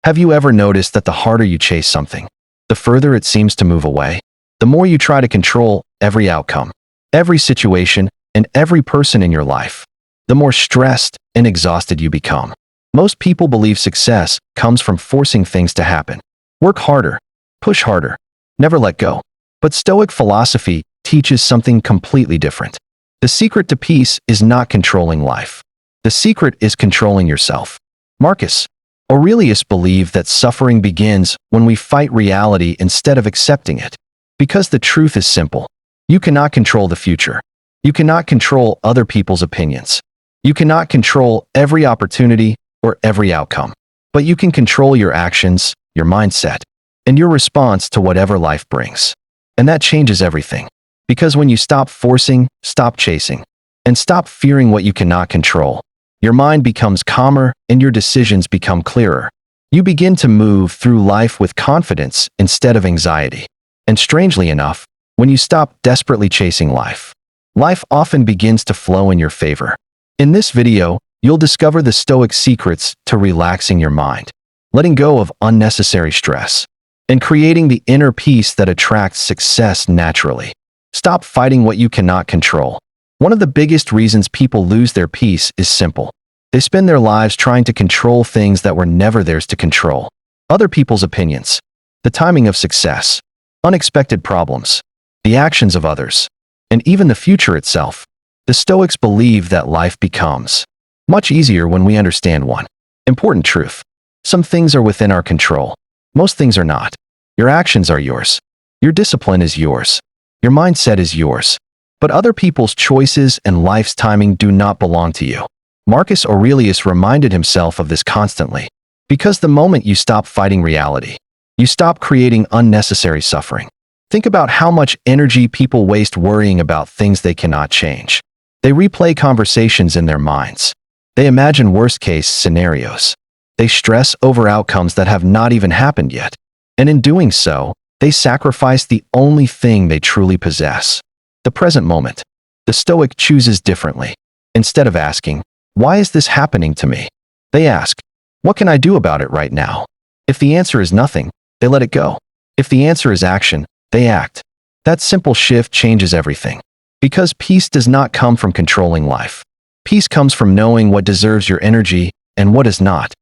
Have you ever noticed that the harder you chase something, the further it seems to move away? The more you try to control every outcome, every situation, and every person in your life, the more stressed and exhausted you become. Most people believe success comes from forcing things to happen. Work harder, push harder, never let go. But Stoic philosophy teaches something completely different. The secret to peace is not controlling life. The secret is controlling yourself. Marcus Aurelius believed that suffering begins when we fight reality instead of accepting it. Because the truth is simple. You cannot control the future. You cannot control other people's opinions. You cannot control every opportunity or every outcome. But you can control your actions, your mindset, and your response to whatever life brings. And that changes everything. Because when you stop forcing, stop chasing, and stop fearing what you cannot control, your mind becomes calmer and your decisions become clearer. You begin to move through life with confidence instead of anxiety. And strangely enough, when you stop desperately chasing life, life often begins to flow in your favor. In this video, you'll discover the Stoic secrets to relaxing your mind, letting go of unnecessary stress, and creating the inner peace that attracts success naturally. Stop fighting what you cannot control. One of the biggest reasons people lose their peace is simple. They spend their lives trying to control things that were never theirs to control. Other people's opinions, the timing of success, unexpected problems, the actions of others, and even the future itself. The Stoics believe that life becomes much easier when we understand one important truth. Some things are within our control. Most things are not. Your actions are yours. Your discipline is yours. Your mindset is yours. But other people's choices and life's timing do not belong to you. Marcus Aurelius reminded himself of this constantly. Because the moment you stop fighting reality, you stop creating unnecessary suffering. Think about how much energy people waste worrying about things they cannot change. They replay conversations in their minds. They imagine worst-case scenarios. They stress over outcomes that have not even happened yet. And in doing so, they sacrifice the only thing they truly possess: the present moment. The Stoic chooses differently. Instead of asking, "Why is this happening to me?" they ask, "What can I do about it right now?" If the answer is nothing, they let it go. If the answer is action, they act. That simple shift changes everything. Because peace does not come from controlling life. Peace comes from knowing what deserves your energy and what does not.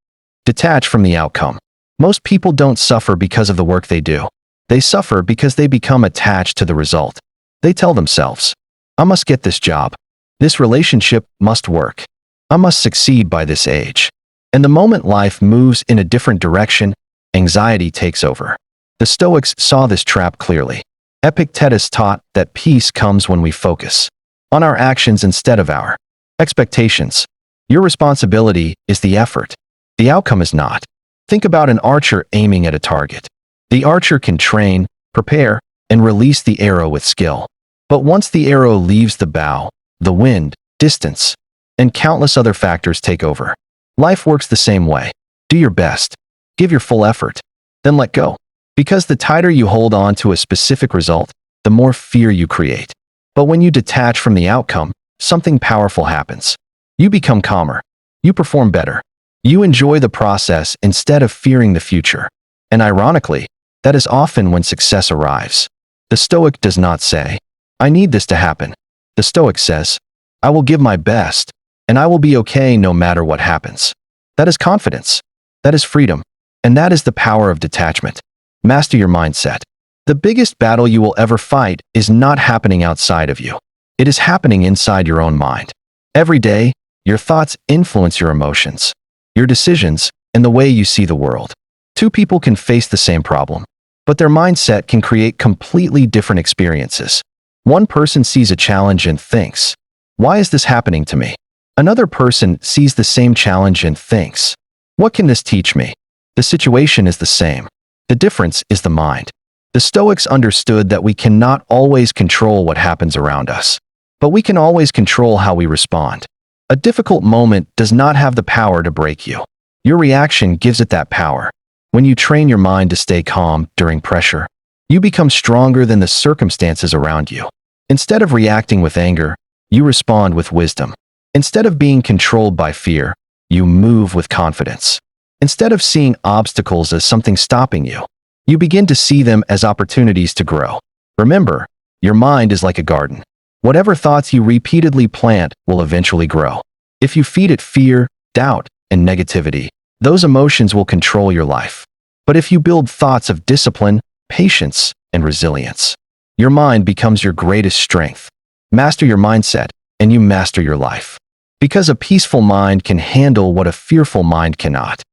Detach from the outcome. Most people don't suffer because of the work they do. They suffer because they become attached to the result. They tell themselves, "I must get this job. This relationship must work. I must succeed by this age." And the moment life moves in a different direction, anxiety takes over. The Stoics saw this trap clearly. Epictetus taught that peace comes when we focus on our actions instead of our expectations. Your responsibility is the effort. The outcome is not. Think about an archer aiming at a target. The archer can train, prepare, and release the arrow with skill. But once the arrow leaves the bow, the wind, distance, and countless other factors take over. Life works the same way. Do your best. Give your full effort. Then let go. Because the tighter you hold on to a specific result, the more fear you create. But when you detach from the outcome, something powerful happens. You become calmer. You perform better. You enjoy the process instead of fearing the future. And ironically, that is often when success arrives. The Stoic does not say, "I need this to happen." The Stoic says, "I will give my best, and I will be okay no matter what happens." That is confidence. That is freedom. And that is the power of detachment. Master your mindset. The biggest battle you will ever fight is not happening outside of you. It is happening inside your own mind. Every day, your thoughts influence your emotions, your decisions, and the way you see the world. Two people can face the same problem, but their mindset can create completely different experiences. One person sees a challenge and thinks, "Why is this happening to me?" Another person sees the same challenge and thinks, "What can this teach me?" The situation is the same. The difference is the mind. The Stoics understood that we cannot always control what happens around us, but we can always control how we respond. A difficult moment does not have the power to break you. Your reaction gives it that power. When you train your mind to stay calm during pressure, you become stronger than the circumstances around you. Instead of reacting with anger, you respond with wisdom. Instead of being controlled by fear, you move with confidence. Instead of seeing obstacles as something stopping you, you begin to see them as opportunities to grow. Remember, your mind is like a garden. Whatever thoughts you repeatedly plant will eventually grow. If you feed it fear, doubt, and negativity, those emotions will control your life. But if you build thoughts of discipline, patience, and resilience, your mind becomes your greatest strength. Master your mindset, and you master your life. Because a peaceful mind can handle what a fearful mind cannot.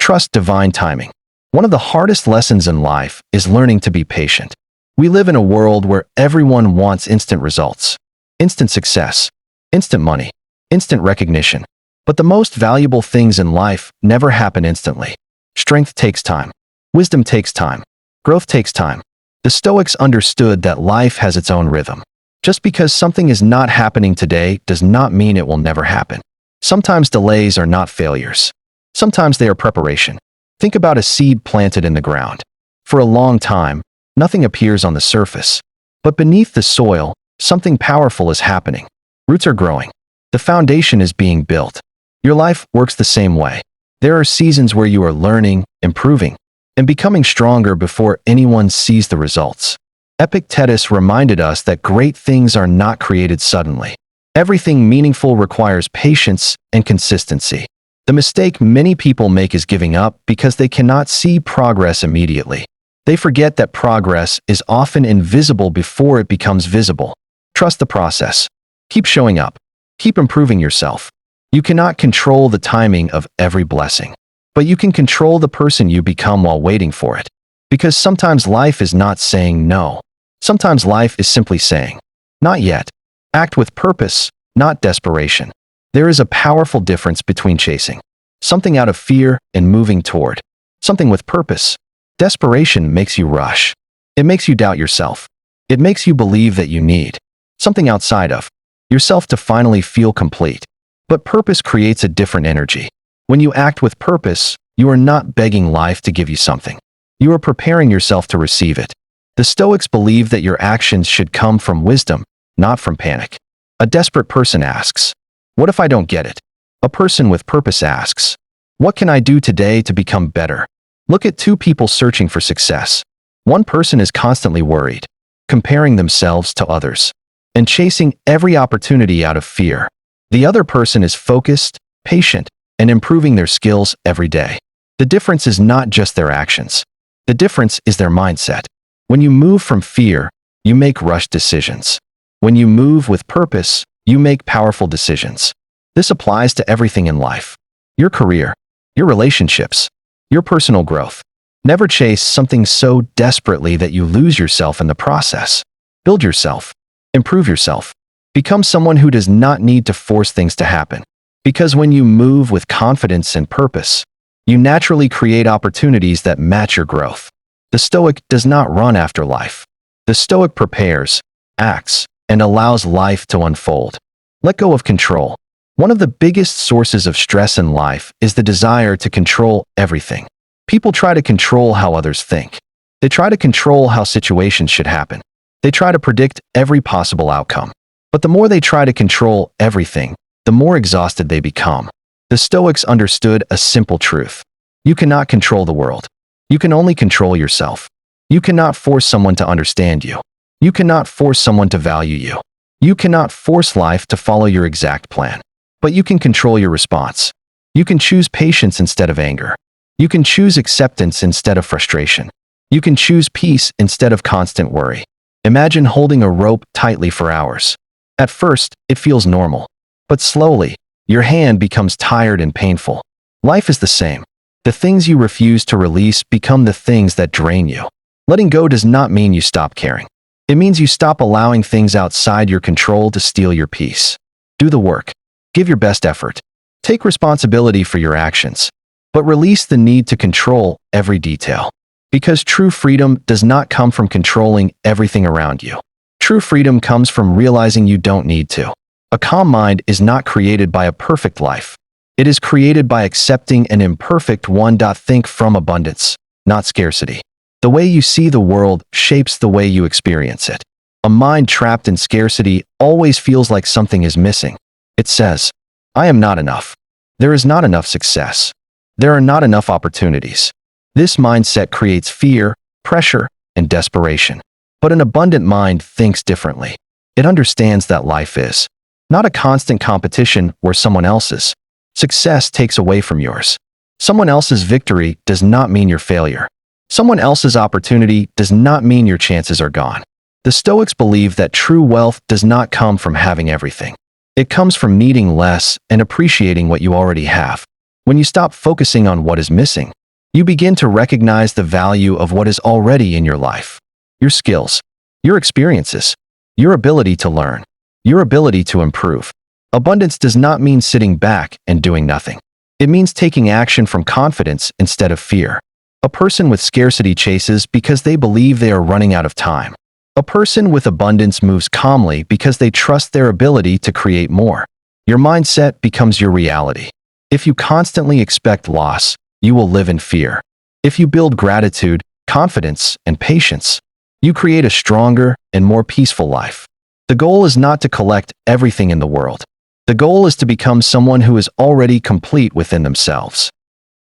Trust divine timing. One of the hardest lessons in life is learning to be patient. We live in a world where everyone wants instant results, instant success, instant money, instant recognition. But the most valuable things in life never happen instantly. Strength takes time. Wisdom takes time. Growth takes time. The Stoics understood that life has its own rhythm. Just because something is not happening today does not mean it will never happen. Sometimes delays are not failures. Sometimes they are preparation. Think about a seed planted in the ground. For a long time, nothing appears on the surface. But beneath the soil, something powerful is happening. Roots are growing. The foundation is being built. Your life works the same way. There are seasons where you are learning, improving, and becoming stronger before anyone sees the results. Epictetus reminded us that great things are not created suddenly. Everything meaningful requires patience and consistency. The mistake many people make is giving up because they cannot see progress immediately. They forget that progress is often invisible before it becomes visible. Trust the process. Keep showing up. Keep improving yourself. You cannot control the timing of every blessing, but you can control the person you become while waiting for it. Because sometimes life is not saying no. Sometimes life is simply saying, not yet. Act with purpose, not desperation. There is a powerful difference between chasing something out of fear and moving toward something with purpose. Desperation makes you rush. It makes you doubt yourself. It makes you believe that you need something outside of yourself to finally feel complete. But purpose creates a different energy. When you act with purpose, you are not begging life to give you something. You are preparing yourself to receive it. The Stoics believe that your actions should come from wisdom, not from panic. A desperate person asks, "What if I don't get it?" A person with purpose asks, "What can I do today to become better?" Look at two people searching for success. One person is constantly worried, comparing themselves to others, and chasing every opportunity out of fear. The other person is focused, patient, and improving their skills every day. The difference is not just their actions. The difference is their mindset. When you move from fear, you make rushed decisions. When you move with purpose, you make powerful decisions. This applies to everything in life. Your career, your relationships, your personal growth. Never chase something so desperately that you lose yourself in the process. Build yourself. Improve yourself. Become someone who does not need to force things to happen. Because when you move with confidence and purpose, you naturally create opportunities that match your growth. The Stoic does not run after life. The Stoic prepares, acts, and allows life to unfold. Let go of control. One of the biggest sources of stress in life is the desire to control everything. People try to control how others think. They try to control how situations should happen. They try to predict every possible outcome. But the more they try to control everything, the more exhausted they become. The Stoics understood a simple truth. You cannot control the world. You can only control yourself. You cannot force someone to understand you. You cannot force someone to value you. You cannot force life to follow your exact plan. But you can control your response. You can choose patience instead of anger. You can choose acceptance instead of frustration. You can choose peace instead of constant worry. Imagine holding a rope tightly for hours. At first, it feels normal. But slowly, your hand becomes tired and painful. Life is the same. The things you refuse to release become the things that drain you. Letting go does not mean you stop caring. It means you stop allowing things outside your control to steal your peace. Do the work. Give your best effort. Take responsibility for your actions. But release the need to control every detail. Because true freedom does not come from controlling everything around you. True freedom comes from realizing you don't need to. A calm mind is not created by a perfect life. It is created by accepting an imperfect one. Think from abundance, not scarcity. The way you see the world shapes the way you experience it. A mind trapped in scarcity always feels like something is missing. It says, "I am not enough. There is not enough success. there are not enough opportunities. This mindset creates fear, pressure, and desperation. But an abundant mind thinks differently. It understands that life is not a constant competition where someone else's success takes away from yours. Someone else's victory does not mean your failure. Someone else's opportunity does not mean your chances are gone. The Stoics believe that true wealth does not come from having everything. It comes from needing less and appreciating what you already have. When you stop focusing on what is missing, you begin to recognize the value of what is already in your life. Your skills, your experiences, your ability to learn, your ability to improve. Abundance does not mean sitting back and doing nothing. It means taking action from confidence instead of fear. A person with scarcity chases because they believe they are running out of time. A person with abundance moves calmly because they trust their ability to create more. Your mindset becomes your reality. If you constantly expect loss, you will live in fear. If you build gratitude, confidence, and patience, you create a stronger and more peaceful life. The goal is not to collect everything in the world. The goal is to become someone who is already complete within themselves.